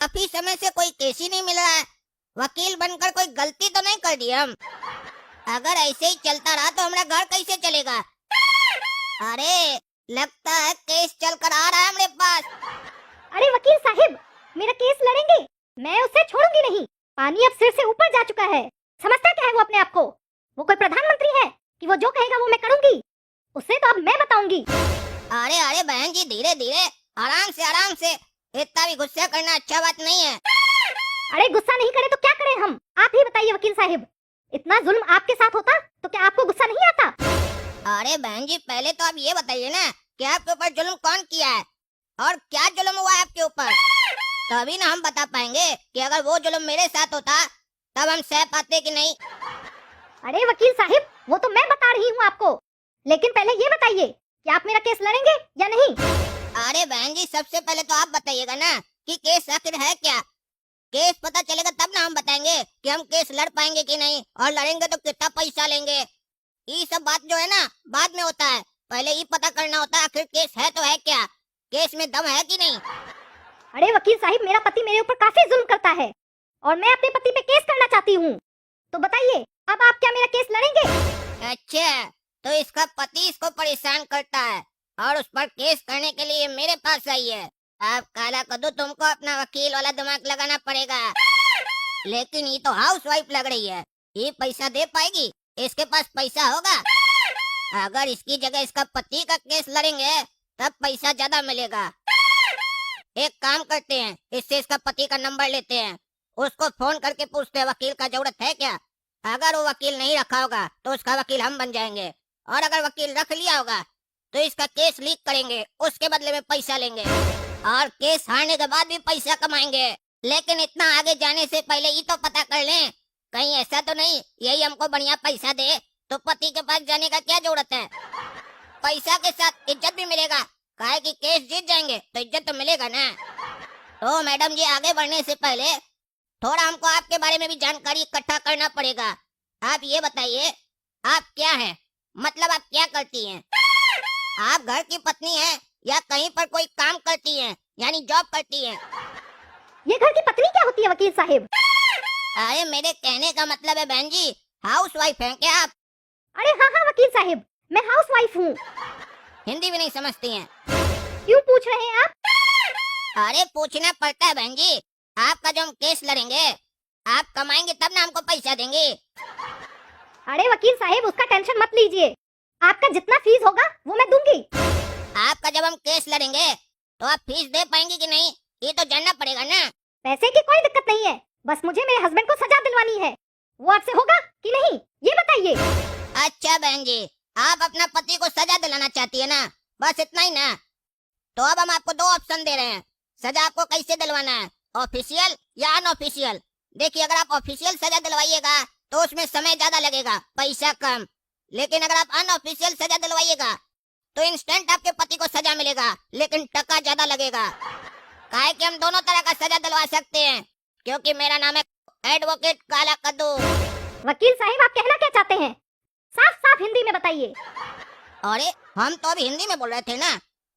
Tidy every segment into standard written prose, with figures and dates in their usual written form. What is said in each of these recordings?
काफी समय से कोई केस ही नहीं मिल रहा है। वकील बनकर कोई गलती तो नहीं कर दी हम? अगर ऐसे ही चलता रहा तो हमारा घर कैसे चलेगा? अरे लगता है केस चलकर आ रहा है हमारे पास। अरे वकील साहिब, मेरा केस लड़ेंगे? मैं उसे छोड़ूंगी नहीं। पानी अब सिर से ऊपर जा चुका है। समझता क्या है वो अपने आप को? वो कोई प्रधानमंत्री है कि वो जो कहेगा वो मैं करूंगी? उसे तो अब मैं बताऊंगी। अरे अरे बहन जी, धीरे धीरे, आराम से आराम से। इतना भी गुस्सा करना अच्छा बात नहीं है। अरे गुस्सा नहीं करे तो क्या करें हम? आप ही बताइए वकील साहिब, इतना जुल्म आपके साथ होता तो क्या आपको गुस्सा नहीं आता? अरे बहन जी, पहले तो आप ये बताइए ना कि आपके ऊपर जुल्म कौन किया है और क्या जुल्म हुआ है आपके ऊपर। तभी ना हम बता पाएंगे कि अगर वो जुल्म मेरे साथ होता तब हम सह पाते कि नहीं। अरे वकील साहिब, वो तो मैं बता रही हूँ आपको, लेकिन पहले ये बताइए कि आप मेरा केस लड़ेंगे या नहीं? अरे बहन जी, सबसे पहले तो आप बताइएगा ना कि केस आखिर है क्या। केस पता चलेगा तब ना हम बताएंगे कि हम केस लड़ पाएंगे कि नहीं, और लड़ेंगे तो कितना पैसा लेंगे। ये सब बात जो है ना बाद में होता है। पहले ये पता करना होता है आखिर केस है तो है क्या, केस में दम है कि नहीं। अरे वकील साहिब, मेरा पति मेरे ऊपर काफी जुल्म करता है और मैं अपने पति पे केस करना चाहती हूँ। तो बताइए, अब आप क्या मेरा केस लड़ेंगे? अच्छा, तो इसका पति इसको परेशान करता है और उस पर केस करने के लिए मेरे पास आई है। अब काला कद्दू, तुमको अपना वकील वाला दिमाग लगाना पड़ेगा। लेकिन ये तो हाउस वाइफ लग रही है, ये पैसा दे पाएगी? इसके पास पैसा होगा? अगर इसकी जगह इसका पति का केस लड़ेंगे तब पैसा ज्यादा मिलेगा। एक काम करते हैं, इससे इसका पति का नंबर लेते हैं, उसको फोन करके पूछते हैं वकील का जरूरत है क्या। अगर वो वकील नहीं रखा होगा तो उसका वकील हम बन जाएंगे, और अगर वकील रख लिया होगा तो इसका केस लीक करेंगे, उसके बदले में पैसा लेंगे और केस हारने के बाद भी पैसा कमाएंगे। लेकिन इतना आगे जाने से पहले ये तो पता कर लें, कहीं ऐसा तो नहीं यही हमको बढ़िया पैसा दे तो पति के पास जाने का क्या जरूरत है। पैसा के साथ इज्जत भी मिलेगा, काहे कि केस जीत जाएंगे तो इज्जत तो मिलेगा ना। तो मैडम जी, आगे बढ़ने से पहले थोड़ा हमको आपके बारे में भी जानकारी इकट्ठा करना पड़ेगा। आप ये बताइए, आप क्या हैं, मतलब आप क्या करती हैं? आप घर की पत्नी हैं या कहीं पर कोई काम करती हैं, यानी जॉब करती हैं? ये घर की पत्नी क्या होती है वकील साहिब? अरे मेरे कहने का मतलब है बहन जी, हाउस वाइफ हैं क्या आप? अरे हाँ हाँ वकील साहिब, मैं हाउस वाइफ हूँ। हिंदी भी नहीं समझती हैं? क्यों पूछ रहे हैं आप? अरे पूछना पड़ता है बहन जी, आपका जो हम केस लड़ेंगे आप कमाएंगे तब ना हमको पैसा देंगे। अरे वकील साहिब, उसका टेंशन मत लीजिए, आपका जितना फीस होगा वो मैं दूंगी। आपका जब हम केस लड़ेंगे तो आप फीस दे पाएंगे कि नहीं, ये तो जानना पड़ेगा ना। पैसे की कोई दिक्कत नहीं है, बस मुझे मेरे हस्बैंड को सजा दिलवानी है। वो आपसे होगा कि नहीं, ये बताइए। अच्छा बहन जी, आप अपना पति को सजा दिलाना चाहती है ना, बस इतना ही ना। तो अब हम आपको दो ऑप्शन दे रहे हैं, सजा आपको कैसे दिलवाना है, ऑफिशियल या अनऑफिशियल। देखिए, अगर आप ऑफिशियल सजा दिलवाइएगा तो उसमें समय ज्यादा लगेगा, पैसा कम। लेकिन अगर आप अनऑफिशियल सजा दिलवाइएगा तो इंस्टेंट आपके पति को सजा मिलेगा, लेकिन टका ज्यादा लगेगा। काहे कि हम दोनों तरह का सजा दिलवा सकते हैं, क्योंकि मेरा नाम है एडवोकेट काला कद्दू। वकील साहिब, आप कहना क्या चाहते हैं? साफ साफ हिंदी में बताइए। अरे हम तो अभी हिंदी में बोल रहे थे ना,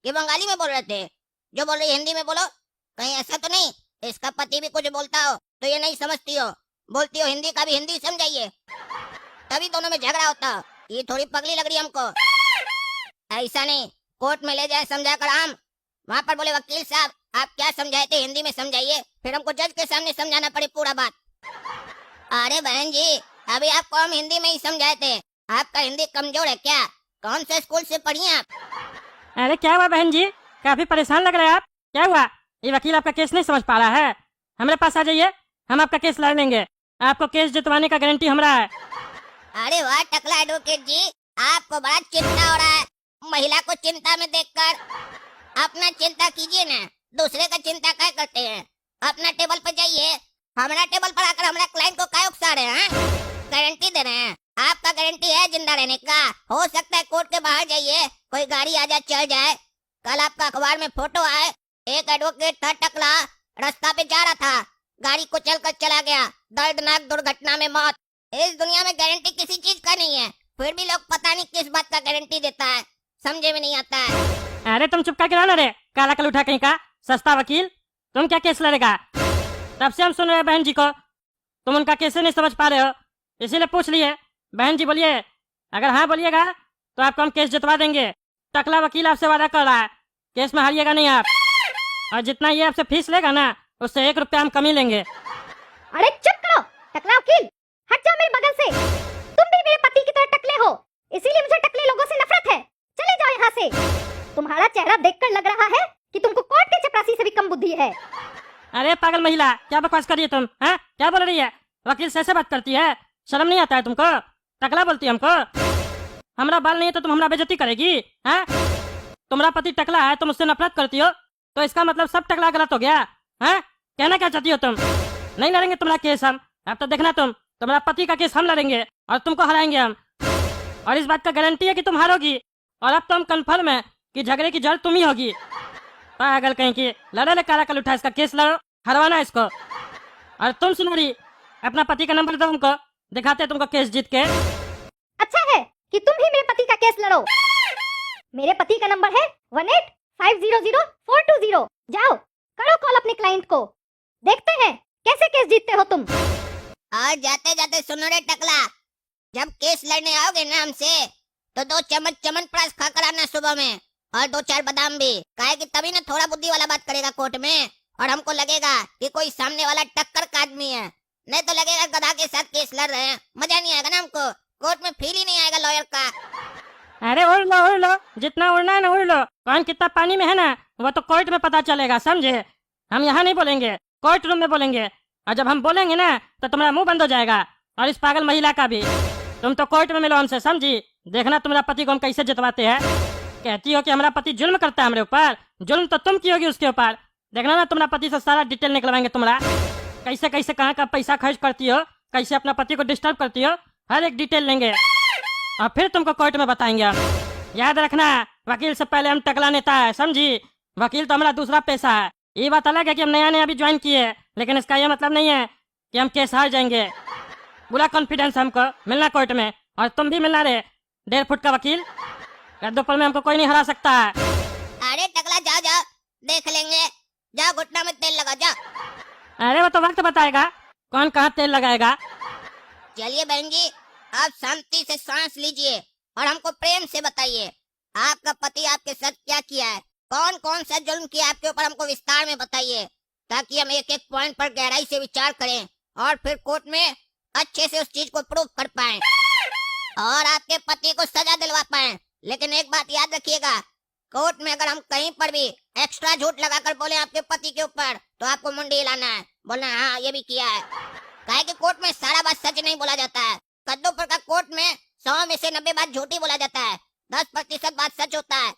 कि बंगाली में बोल रहे थे? जो बोल रही हिंदी में बोलो। कहीं ऐसा तो नहीं इसका पति भी कुछ बोलता हो तो ये नहीं समझती हो, बोलती हो हिंदी का भी हिंदी समझाइए, तभी दोनों में झगड़ा होता हो। ये थोड़ी पगली लग रही हमको। ऐसा नहीं, कोर्ट में ले जाए समझा कर हम, वहाँ पर बोले वकील साहब आप क्या समझाए थे हिंदी में समझाइए, फिर हमको जज के सामने समझाना पड़े पूरा बात। अरे बहन जी, अभी आपको हम हिंदी में ही समझाए थे, आपका हिंदी कमजोर है क्या? कौन से स्कूल से पढ़ी हैं आप? अरे क्या हुआ बहन जी, काफी परेशान लग रहे हैं आप, क्या हुआ? ये वकील आपका केस नहीं समझ पा रहा है? हमारे पास आ जाइए, हम आपका केस लड़ लेंगे, आपको केस जितवाने का गारंटी हमारा है। अरे वाह टकला एडवोकेट जी, आपको बड़ा चिंता हो रहा है महिला को चिंता में देखकर। अपना चिंता कीजिए ना, दूसरे का चिंता क्या करते हैं। अपना टेबल पर जाइए, हमारा टेबल पर आकर हमारा क्लाइंट को क्या उकसा रहे हैं? गारंटी दे रहे हैं, आपका गारंटी है जिंदा रहने का। हो सकता है कोर्ट के बाहर जाइए, कोई गाड़ी आ जाए चढ़ जाए। कल आपका अखबार में फोटो आए, एक एडवोकेट था टकला, रास्ता पे जा रहा था, गाड़ी को चल कर चला गया, दर्दनाक दुर्घटना में मौत। इस दुनिया में गारंटी किसी चीज का नहीं है, फिर भी लोग पता नहीं किस बात का गारंटी देता है, समझे में नहीं आता है। अरे तुम चुप करके रहो ना रे, काला कल उठा कहीं का सस्ता वकील, तुम क्या केस लड़ेगा? तब से हम सुन रहे हैं बहन जी को, तुम उनका कैसे नहीं समझ पा रहे हो, इसीलिए पूछ लिए। बहन जी बोलिए, अगर हाँ बोलिएगा तो आपको हम केस जितवा देंगे। टकला वकील आपसे वादा कर रहा है, केस में हारिएगा नहीं आप, और जितना ये आपसे फीस लेगा ना उससे 1 रुपया हम कमी लेंगे। अरे चुप करो टकला वकील, हट जाओ मेरे बगल से। तुम भी मेरे पति की तरह टकले हो, इसीलिए मुझे टकले लोगों से नफरत है। चले जाओ यहाँ से। तुम्हारा चेहरा देखकर लग रहा है कि तुमको कोर्ट के चपरासी से भी कम बुद्धि है। अरे पागल महिला, क्या बकवास कर रही है तुम? हैं, क्या बोल रही है? वकील से ऐसे बात करती है? शर्म नहीं आता है तुमको? टकला बोलती है हमको? हमारा बाल नहीं है तो तुम हमारा बेइज्जती करेगी? हैं? तुम्हारा पति टकला है, तुम उससे नफरत करती हो, तो इसका मतलब सब टकला गलत हो गया? हैं? कहना क्या चाहती हो तुम? नहीं लड़ेंगे तुम्हारा केस हम। अब तो देखना तुम्हारा पति का केस हम लड़ेंगे और तुमको हराएंगे हम, और इस बात का गारंटी है कि तुम हारोगी। और अब तो हम कन्फर्म है कि झगड़े की जड़ तुम ही होगी। पागल कहीं की, लड़ो ले काला कल उठा, इसका केस लड़ो, हरवाना इसको। और तुम सुनोरी, अपना पति का नंबर दो हमको, दिखाते तुमको केस जीत के। अच्छा है कि तुम ही मेरे पति का केस लड़ो। मेरे पति का नंबर है 18500420। जाओ करो कॉल अपने क्लाइंट को, देखते हैं कैसे केस जीतते हो तुम। और जाते जाते सुनो रे टकला, जब केस लड़ने आओगे ना हमसे तो 2 चम्मच च्यवनप्राश खाकर आना सुबह में, और 2-4 बादाम भी, काहे कि तभी ना थोड़ा बुद्धि वाला बात करेगा कोर्ट में, और हमको लगेगा कि कोई सामने वाला टक्कर का आदमी है। नहीं तो लगेगा गधा के साथ केस लड़ रहे हैं, मजा नहीं आएगा ना हमको, कोर्ट में फील ही नहीं आएगा लॉयर का। अरे उड़ लो, जितना उड़ना है ना उड़ लो। कौन कितना पानी में है ना वो तो कोर्ट में पता चलेगा, समझे? हम यहाँ नहीं बोलेंगे, कोर्ट रूम में बोलेंगे, और जब हम बोलेंगे ना तो तुम्हारा मुंह बंद हो जाएगा, और इस पागल महिला का भी। तुम तो कोर्ट में मिलो हमसे, समझी? देखना तुम्हारा पति को हम कैसे जितवाते हैं। कहती हो कि हमारा पति जुल्म करता है हमारे ऊपर, जुल्म तो तुम की होगी उसके ऊपर। देखना ना तुम्हारा पति से सारा डिटेल निकलवाएंगे तुम्हारा, कैसे कैसे कहाँ का पैसा खर्च करती हो, कैसे अपना पति को डिस्टर्ब करती हो, हर एक डिटेल लेंगे, और फिर तुमको कोर्ट में बताएंगे हम। याद रखना, वकील से पहले हम टकला नेता है, समझी? वकील तो हमारा दूसरा पैसा है। ये बात अलग है कि हम नया अभी ज्वाइन किए, लेकिन इसका ये मतलब नहीं है कि हम केस हार जाएंगे। पूरा कॉन्फिडेंस हमको मिलना कोर्ट में, और तुम भी मिलना रे 1.5 फुट का वकील। दोपहर में हमको कोई नहीं हरा सकता है। अरे टकला जाओ जाओ, देख लेंगे, जाओ घुटना में तेल लगा जाओ। अरे वो तो वक्त बताएगा कौन कहाँ तेल लगाएगा। चलिए बहन जी, आप शांति से सांस लीजिए और हमको प्रेम से बताइए, आपका पति आपके साथ क्या किया है, कौन कौन सा जुल्म किया आपके ऊपर, हमको विस्तार में बताइए, ताकि हम एक एक पॉइंट पर गहराई से विचार करें और फिर कोर्ट में अच्छे से उस चीज को प्रूव कर पाएं और आपके पति को सजा दिलवा पाएं। लेकिन एक बात याद रखिएगा, कोर्ट में अगर हम कहीं पर भी एक्स्ट्रा झूठ लगाकर बोले आपके पति के ऊपर, तो आपको मुंडी हिलाना है, बोलना है हाँ ये भी किया है। काहे कि कोर्ट में सारा बात सच नहीं बोला जाता है। कद्दूपुर का कोर्ट में 100 में से 90 बात झूठी बोला जाता है, 10% बात सच होता है,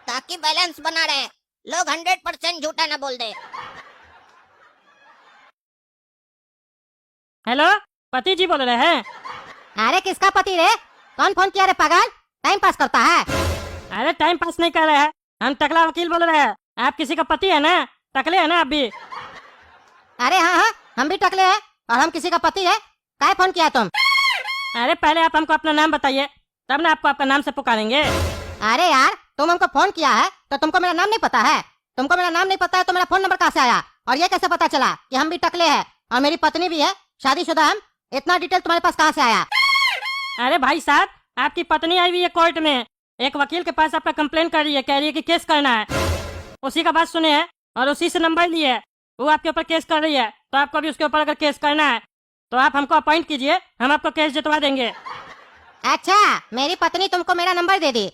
ताकि बैलेंस बना रहे, लोग 100% झूठा न बोल दे। हेलो, पति जी बोल रहे हैं? अरे किसका पति रे? कौन फोन किया रे पागल? टाइम पास करता है? अरे टाइम पास नहीं कर रहे हैं, हम टकला वकील बोल रहे हैं। आप किसी का पति है ना? टकले है ना आप भी? अरे हाँ हाँ, हम भी टकले हैं और हम किसी का पति है। काय फोन किया तुम? अरे पहले आप हमको अपना नाम बताइए, तब ना आपको आपका नाम से पुकारेंगे। अरे यार, तुम हमको फोन किया है तो तुमको मेरा नाम नहीं पता है? तुमको मेरा नाम नहीं पता है तो मेरा फोन नंबर कहाँ से आया? और ये कैसे पता चला कि हम भी टकले हैं और मेरी पत्नी भी है, शादीशुदा हम? इतना डिटेल तुम्हारे पास कहाँ से आया? अरे भाई साहब, आपकी पत्नी आई हुई है कोर्ट में, एक वकील के पास आपका कंप्लेन कर रही है, कह रही है कि केस करना है। उसी का बात सुने हैं और उसी से नंबर लिए है, वो आपके ऊपर केस कर रही है, तो आपको भी उसके ऊपर अगर केस करना है तो आप हमको अपॉइंट कीजिए, हम आपको केस जितवा देंगे। अच्छा, मेरी पत्नी तुमको मेरा नंबर दे दी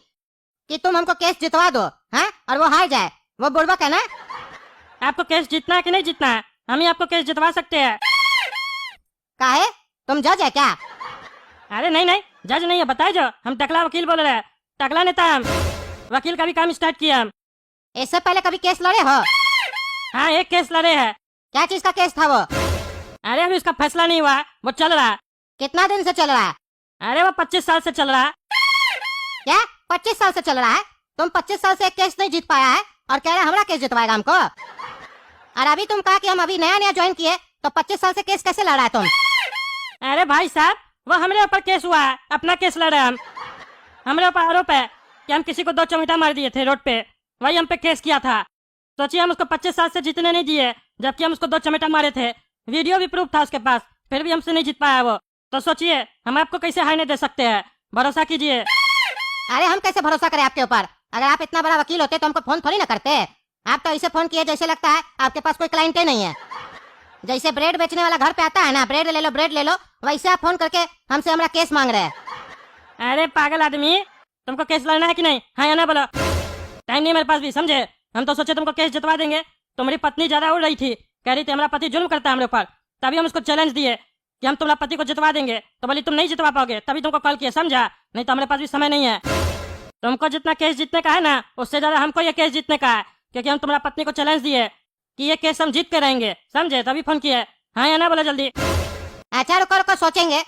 कि तुम हमको केस जितवा दो, हाँ? और वो हार जाए, वो बुड़बक है ना? आपको केस जीतना है कि नहीं जीतना है? हम ही आपको केस जितवा सकते हैं। काहे? तुम जज है क्या? अरे नहीं नहीं, जज नहीं है, बताए जो, हम टकला वकील बोल रहे हैं, टकला नेता हम, वकील का भी काम स्टार्ट किया हम। इससे पहले कभी केस लड़े हो? हाँ, एक केस लड़े हैं। क्या चीज का केस था वो? अरे अभी उसका फैसला नहीं हुआ, वो चल रहा है। कितना दिन से चल रहा है? अरे वो 25 साल से चल रहा है। क्या 25 साल से चल रहा है? तुम 25 साल से एक केस नहीं जीत पाया है और कह रहा हमारा केस जितवाएगा हमको? और अभी तुम कहा कि हम अभी नया नया ज्वाइन किए, तो 25 साल से केस कैसे लड़ा है तुम? अरे भाई साहब, वो हमारे ऊपर केस हुआ है, अपना केस लड़े हम। हमारे ऊपर आरोप है कि हम किसी को 2 चमेटा मार दिए थे रोड पे, वही हम पे केस किया था। सोचिए, हम उसको 25 साल से जीतने नहीं दिए, जबकि हम उसको 2 चमेटा मारे थे, वीडियो भी प्रूफ था उसके पास, फिर भी हमसे नहीं जीत पाया वो। तो सोचिए हम आपको कैसे हारने दे सकते हैं, भरोसा कीजिए। अरे हम कैसे भरोसा करें आपके ऊपर? अगर आप इतना बड़ा वकील होते तो हमको फोन थोड़ी ना करते। आप तो ऐसे फोन किए जैसे लगता है आपके पास कोई क्लाइंट ही नहीं है। जैसे ब्रेड बेचने वाला घर पे आता है ना, ब्रेड ले लो, वैसे आप फोन करके हमसे हमारा केस मांग रहे हैं। अरे पागल आदमी, तुमको केस लड़ना है कि नहीं? हाँ या ना बोलो। टाइम नहीं मेरे पास भी, समझे? हम तो सोचे तुमको केस जितवा देंगे। तुम्हारी पत्नी ज्यादा उड़ रही थी, कह रही थी हमारा पति जुल्म करता है हमारे ऊपर, तभी हम उसको चैलेंज दिए कि हम तुम्हारा पति को जितवा देंगे। तो बोली तुम नहीं जितवा पाओगे, तभी तुमको कॉल किया, समझा? नहीं तो हमारे पास भी समय नहीं है। तुमको जितना केस जीतने का है ना, उससे ज्यादा हमको ये केस जीतने का है, क्योंकि हम तुम्हारा पत्नी को चैलेंज दिए कि ये केस हम जीत के रहेंगे, समझे? तभी फोन किया। हाँ या ना बोलो जल्दी। अच्छा रुको सोचेंगे।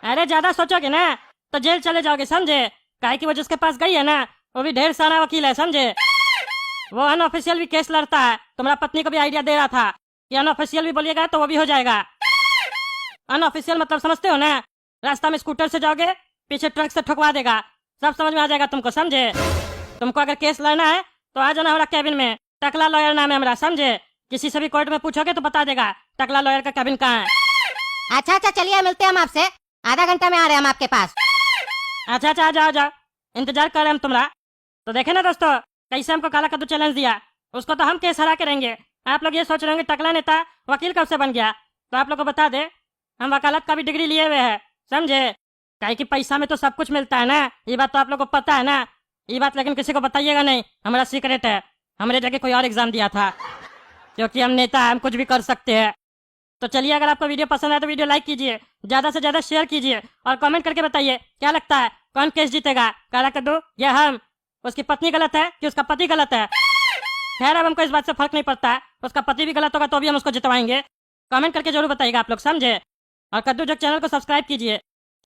अरे ज्यादा सोचोगे ना तो जेल चले जाओगे, समझे? काहे कि वो जिसके पास गई है ना, वो भी ढेर सारा वकील है, समझे? वो अनऑफिशियल भी केस लड़ता है। तुम्हारा पत्नी को भी आइडिया दे रहा था कि अनऑफिशियल भी बोलिएगा तो वो भी हो जाएगा। अनऑफिशियल मतलब समझते हो ना? रास्ता में स्कूटर से जाओगे, पीछे ट्रक से ठोकवा देगा, सब समझ में आ जाएगा तुमको, समझे? तुमको अगर केस लड़ना है तो आ जाना हमारा कैबिन में, टकला लॉयर नाम है हमारा, समझे? किसी से भी कोर्ट में पूछोगे तो बता देगा टकला लॉयर का कैबिन कहाँ है। अच्छा चलिए मिलते हैं हम आपसे, आधा घंटा में आ रहे हैं हम आपके पास। अच्छा आ जाओ, इंतजार कर रहे हैं हम तुम्हारा। तो देखे ना दोस्तों, कैसे हमको काला कद्दू चैलेंज दिया, उसको तो हम केस हरा के रहेंगे। आप लोग ये सोच रहे होंगे टकला नेता वकील कब से बन गया, तो आप लोग को बता दे हम वकालत का भी डिग्री लिए हुए हैं, समझे? काहे कि पैसा में तो सब कुछ मिलता है ना, ये बात तो आप लोग को पता है ना। ये बात लेकिन किसी को बताइएगा नहीं, हमारा सीक्रेट है। हमारे जगह कोई और एग्जाम दिया था, क्योंकि हम नेता हैं, हम कुछ भी कर सकते हैं। तो चलिए, अगर आपको वीडियो पसंद आए तो वीडियो लाइक कीजिए, ज्यादा से ज्यादा शेयर कीजिए और कमेंट करके बताइए क्या लगता है कौन केस जीतेगा, काला कद्दू या हम? उसकी पत्नी गलत है कि उसका पति गलत है? खैर अब हमको इस बात से फर्क नहीं पड़ता है, उसका पति भी गलत होगा तो भी हम उसको जितवाएंगे। कमेंट करके जरूर बताइएगा आप लोग, समझे? और कद्दू जग चैनल को सब्सक्राइब कीजिए।